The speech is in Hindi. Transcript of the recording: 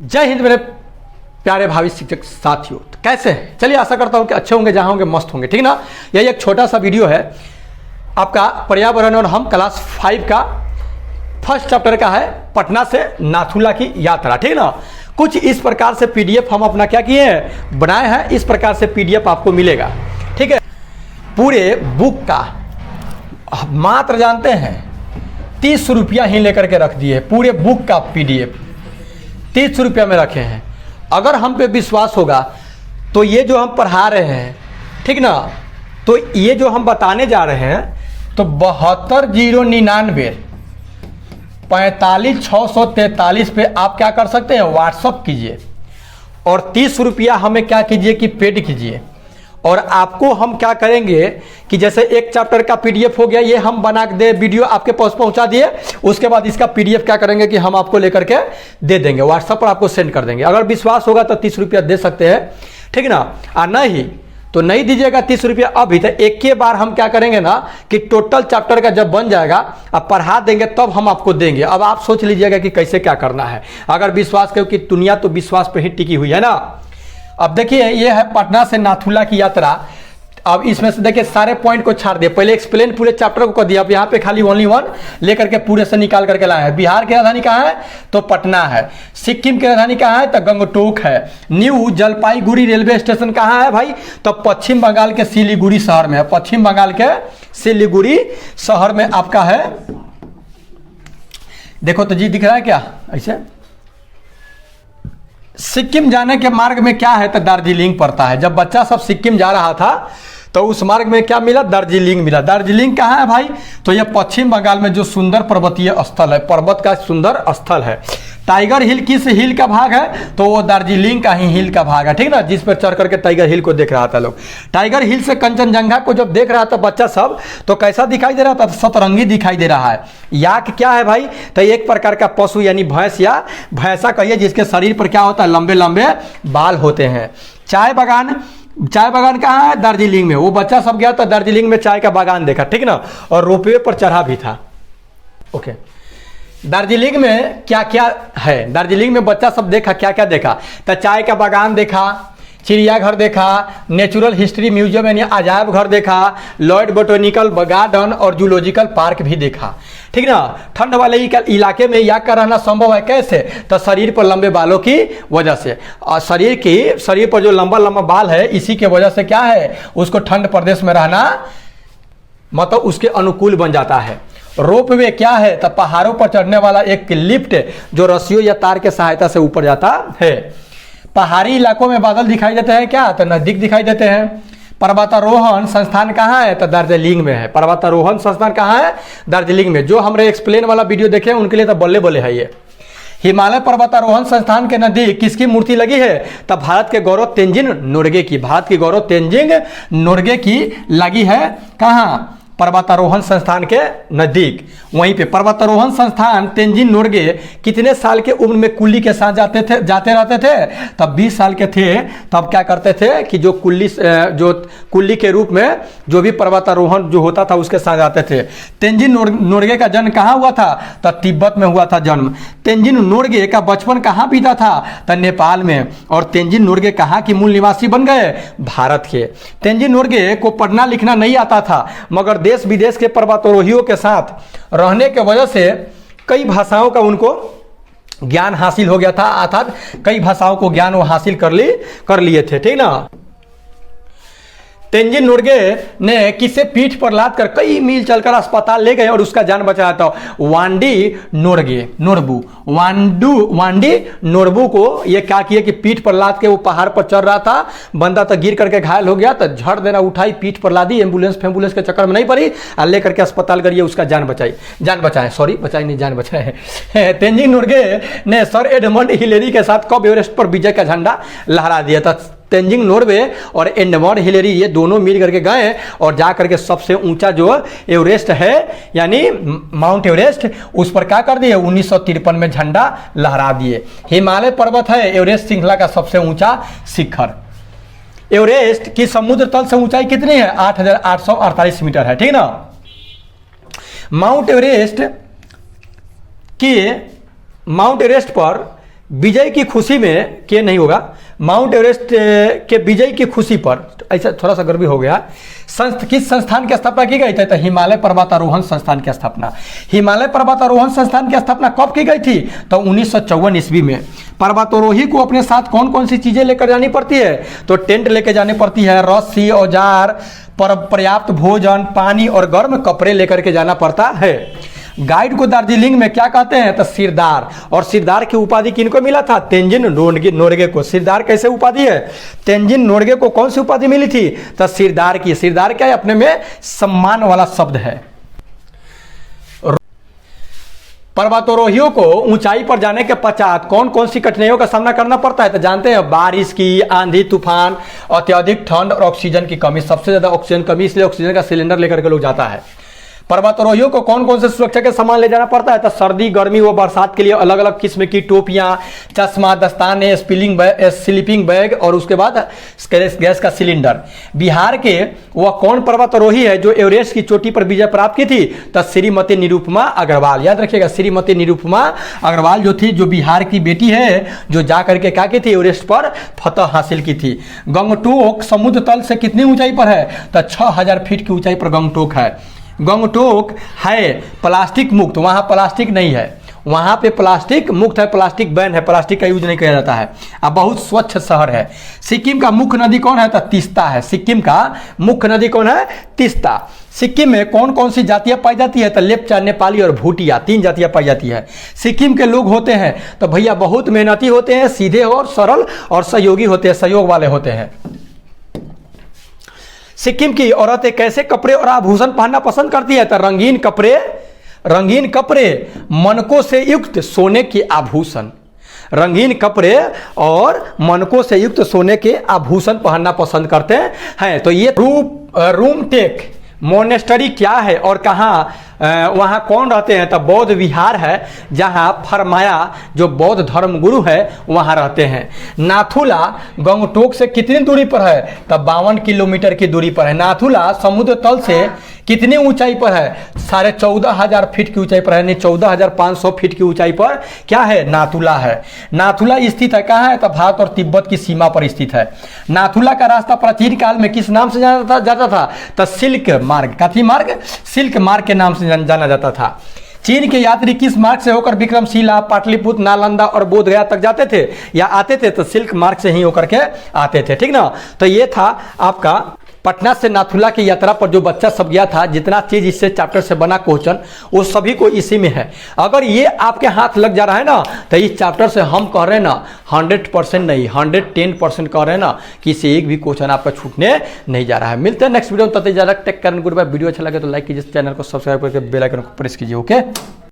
जय हिंद मेरे प्यारे भावी शिक्षक साथियों। तो कैसे हैं? चलिए आशा करता हूं कि अच्छे होंगे, जहां होंगे मस्त होंगे, ठीक ना। यही एक छोटा सा वीडियो है आपका पर्यावरण और हम क्लास 5 का फर्स्ट चैप्टर का है, पटना से नाथुला की यात्रा, ठीक ना। कुछ इस प्रकार से पीडीएफ हम अपना क्या किए हैं, बनाए हैं। इस प्रकार से पीडीएफ आपको मिलेगा, ठीक है। पूरे बुक का मात्र जानते हैं 30 रुपया ही लेकर के रख दिए। पूरे बुक का पीडीएफ 30 रुपया में रखे हैं। अगर हम पे विश्वास होगा तो ये जो हम पढ़ा रहे हैं, ठीक ना, तो ये जो हम बताने जा रहे हैं तो 72 099 45 643 पे आप क्या कर सकते हैं, व्हाट्सअप कीजिए और 30 रुपया हमें क्या कीजिए कि पेड कीजिए। और आपको हम क्या करेंगे कि जैसे एक चैप्टर का पीडीएफ हो गया, ये हम बना के दे वीडियो आपके पास पहुंचा दिए, उसके बाद इसका पीडीएफ क्या करेंगे कि हम आपको लेकर के दे देंगे, व्हाट्सएप पर आपको सेंड कर देंगे। अगर विश्वास होगा तो 30 रुपया दे सकते हैं, ठीक ना। और नहीं तो नहीं दीजिएगा 30 रुपया अभी। तो एक के बार हम क्या करेंगे ना कि टोटल चैप्टर का जब बन जाएगा अब पढ़ा देंगे तब हम आपको देंगे। अब आप सोच लीजिएगा कि कैसे क्या करना है। अगर विश्वास, क्योंकि दुनिया तो विश्वास पे ही टिकी हुई है ना। अब देखिए ये है पटना से नाथुला की यात्रा। अब इसमें से देखिए सारे पॉइंट को छाड़ दिए, पहले एक्सप्लेन पूरे चैप्टर को कर दिया। अब यहाँ पे खाली ओनली वन लेकर के पूरे से निकाल करके लाए हैं। बिहार की राजधानी कहाँ है तो पटना है। सिक्किम की राजधानी कहाँ है तो गंगटोक है। न्यू जलपाईगुड़ी रेलवे स्टेशन कहाँ है भाई तो पश्चिम बंगाल के सिलीगुड़ी शहर में है। पश्चिम बंगाल के सिलीगुड़ी शहर में आपका है। देखो तो जी दिख रहा है क्या ऐसे। सिक्किम जाने के मार्ग में क्या है तो दार्जिलिंग पड़ता है। जब बच्चा सब सिक्किम जा रहा था तो उस मार्ग में क्या मिला, दार्जिलिंग मिला। दार्जिलिंग कहाँ है भाई तो यह पश्चिम बंगाल में जो सुंदर पर्वतीय स्थल है, पर्वत का सुंदर स्थल है। टाइगर हिल किस हिल का भाग है तो वो दार्जिलिंग का ही हिल का भाग है, ठीक ना, जिस पर चढ़ करके टाइगर हिल को देख रहा था लोग। टाइगर हिल से कंचनजंगा को जब देख रहा था बच्चा सब तो कैसा दिखाई दे रहा था, सतरंगी दिखाई दे रहा है। याक क्या है भाई तो एक प्रकार का पशु यानी भैंस या भैंसा कहिए, जिसके शरीर पर क्या होता है, लंबे लंबे बाल होते हैं। चाय बागान कहाँ है, दार्जिलिंग में। वो बच्चा सब गया तो दार्जिलिंग में चाय का बागान देखा, ठीक ना, और रोपवे पर चढ़ा भी था। ओके, दार्जिलिंग में क्या क्या है, दार्जिलिंग में बच्चा सब देखा, क्या क्या देखा तो चाय का बागान देखा, चिड़ियाघर देखा, नेचुरल हिस्ट्री म्यूजियम यानी अजायब घर देखा, लॉयड बोटैनिकल गार्डन और जूलॉजिकल पार्क भी देखा, ठीक ना। ठंड वाले इलाके में याक का रहना संभव है कैसे तो शरीर पर लंबे बालों की वजह से। और शरीर पर जो लंबा लंबा बाल है इसी के वजह से क्या है, उसको ठंड प्रदेश में रहना मतलब उसके अनुकूल बन जाता है। रोपवे क्या है तो पहाड़ों पर चढ़ने वाला एक लिफ्ट जो रस्सियों या तार के सहायता से ऊपर जाता है। पहाड़ी इलाकों में बादल दिखाई देते हैं क्या तो नजदीक दिखाई देते हैं। पर्वतारोहण संस्थान कहाँ है तो दार्जिलिंग में है। पर्वतारोहण संस्थान कहाँ है, दार्जिलिंग में। जो हमने एक्सप्लेन वाला वीडियो देखे हैं उनके लिए तो बल्ले बल्ले है ये। हिमालय पर्वतारोहण संस्थान के नजदीक किसकी मूर्ति लगी है तब भारत के गौरव तेंजिंग नोरगे की। भारत की गौरव तेंजिंग नोरगे की लगी है कहाँ, पर्वतारोहण संस्थान के नजदीक। वहीं पे पर्वतारोहण संस्थान तेंजिंग नोरगे कितने साल के उम्र में कुल्ली के साथ जाते रहते थे तब 20 साल के थे। तब क्या करते थे कि जो कुल्ली के रूप में जो भी पर्वतारोहण जो होता था उसके साथ जाते थे। तेंजिंग नोरगे का जन्म कहाँ हुआ था तो तिब्बत में हुआ था जन्म। तेंजिंग नोरगे का बचपन कहाँ बीता था तो नेपाल में। और तेंजिंग नोरगे कहाँ की मूल निवासी बन गए, भारत के। तेंजिंग नोरगे को पढ़ना लिखना नहीं आता था मगर देश विदेश के पर्वतारोहियों के साथ रहने के वजह से कई भाषाओं का उनको ज्ञान हासिल हो गया था। अर्थात कई भाषाओं को ज्ञान वो हासिल कर लिए थे, ठीक ना। तेंजिंग नोरगे ने किसे पीठ पर लाद कर कई मील चलकर अस्पताल ले गए और उसका जान बचाया था। वांडी नोरबू को ये क्या किया कि पीठ पर लाद के वो पहाड़ पर चढ़ रहा था, बंदा तो गिर करके घायल हो गया तो झड़ देना उठाई, पीठ पर लादी, एम्बुलेंस के चक्कर में नहीं पड़ी और लेकर के अस्पताल करिए उसका जान बचाए। तेंजिंग नोरगे ने सर एडमंड हिलेरी के साथ कब एवरेस्ट पर विजय का झंडा लहरा दिया था। तेंजिंग नोरगे और एडमंड हिलेरी ये दोनों मिल करके गए और जा करके सबसे ऊंचा जो एवरेस्ट है यानी माउंट एवरेस्ट उस पर क्या कर दिए, 1953 में झंडा लहरा दिए। हिमालय पर्वत है एवरेस्ट श्रृंखला का सबसे ऊंचा शिखर। एवरेस्ट की समुद्र तल से ऊंचाई कितनी है 8,848 मीटर है, ठीक ना। माउंट एवरेस्ट पर विजय की खुशी में के नहीं होगा, माउंट एवरेस्ट के विजय की खुशी पर, ऐसा थोड़ा सा गर्वी हो गया। किस संस्थान की स्थापना की गई थी? तो हिमालय पर्वतारोहण संस्थान की स्थापना। हिमालय पर्वतारोहण संस्थान की स्थापना कब की गई थी? तो 1954 ईस्वी में। पर्वतारोही को अपने साथ कौन कौन सी चीजें लेकर जानी पड़ती है? तो टेंट लेकर जानी पड़ती है, रस्सी, औजार, पर्याप्त भोजन, पानी और गर्म कपड़े लेकर के जाना पड़ता है। गाइड को दार्जिलिंग में क्या कहते हैं? तो सिरदार। और सिरदार की उपाधि किनको मिला था? तेंजिन नोरगे को। सिरदार कैसे उपाधि है? तेंजिन नोरगे को कौन सी उपाधि मिली थी? तो सिरदार की। सिरदार क्या है? अपने में सम्मान वाला शब्द है। पर्वतारोहियों को ऊंचाई पर जाने के पश्चात कौन कौन सी कठिनाइयों का सामना करना पड़ता है? तो जानते हैं, बारिश की, आंधी तूफान, अत्यधिक ठंड और ऑक्सीजन की कमी। सबसे ज्यादा ऑक्सीजन कमी, इसलिए ऑक्सीजन का सिलेंडर लेकर के लोग जाता है। पर्वतारोहियों को कौन कौन से सुरक्षा के सामान ले जाना पड़ता है? तो सर्दी, गर्मी व बरसात के लिए अलग अलग किस्म की टोपियां, चश्मा, दस्ताने, स्लीपिंग बैग और उसके बाद गैस का सिलेंडर। बिहार के वह कौन पर्वतारोही है जो एवरेस्ट की चोटी पर विजय प्राप्त की थी? तो श्रीमती निरुपमा अग्रवाल। याद रखिएगा, श्रीमती निरुपमा अग्रवाल जो थी, जो बिहार की बेटी है, जो जा करके क्या की थी? एवरेस्ट पर फतह हासिल की थी। गंगटोक समुद्र तल से कितनी ऊंचाई पर है? तो 6000 फीट की ऊंचाई पर गंगटोक है। गंगटोक है प्लास्टिक मुक्त, वहां प्लास्टिक नहीं है, वहां पे प्लास्टिक मुक्त है, प्लास्टिक बैन है, प्लास्टिक का यूज नहीं किया जाता है। अब बहुत स्वच्छ शहर है। सिक्किम का मुख्य नदी कौन है? तो तीस्ता है। सिक्किम का मुख्य नदी कौन है? तीस्ता। सिक्किम में कौन कौन सी जातियां पाई जाती है? तो लेप्चा, नेपाली और भूटिया, 3 जातियां पाई जाती है। सिक्किम के लोग होते हैं तो भैया बहुत मेहनती होते हैं, सीधे और सरल और सहयोगी होते हैं, सहयोग वाले होते हैं। सिक्किम की औरतें कैसे कपड़े और आभूषण पहनना पसंद करती है? तो रंगीन कपड़े, मनकों से युक्त सोने के आभूषण। रंगीन कपड़े और मनकों से युक्त सोने के आभूषण पहनना पसंद करते हैं। तो ये रूमटेक मोनेस्टरी क्या है और कहाँ, वहाँ कौन रहते हैं? तो बौद्ध विहार है, जहाँ फरमाया जो बौद्ध धर्म गुरु है वहाँ रहते हैं। नाथुला गंगटोक से कितनी दूरी पर है? तो 52 किलोमीटर की दूरी पर है। नाथुला समुद्र तल से कितनी ऊंचाई पर है? 14,500 फीट की ऊंचाई पर है, यानी 14,500 फीट की ऊंचाई पर क्या है? नाथुला है। नाथुला स्थित है कहाँ है? तो भारत और तिब्बत की सीमा पर स्थित है। नाथुला का रास्ता प्राचीन काल में किस नाम से जाता था? तो सिल्क मार्ग। काथी मार्ग? सिल्क मार्ग के नाम से जाना जाता था। चीन के यात्री किस मार्ग से होकर विक्रमशिला, पाटलिपुत्र, नालंदा और बोधगया तक जाते थे या आते थे? तो सिल्क मार्ग से ही होकर के आते थे। ठीक ना? तो ये था आपका पटना से नाथुला की यात्रा पर जो बच्चा सब गया था, जितना चीज इससे चैप्टर से बना क्वेश्चन वो सभी को इसी में है। अगर ये आपके हाथ लग जा रहा है ना, तो इस चैप्टर से हम कह रहे हैं ना 100% नहीं 110% कह रहे हैं ना कि इससे एक भी क्वेश्चन आपका छूटने नहीं जा रहा है। मिलते हैं नेक्स्ट वीडियो में, तब तक take care, goodbye. Video अच्छा लगे तो लाइक कीजिए, चैनल को सब्सक्राइब करके बेल आइकन को प्रेस कीजिए। ओके।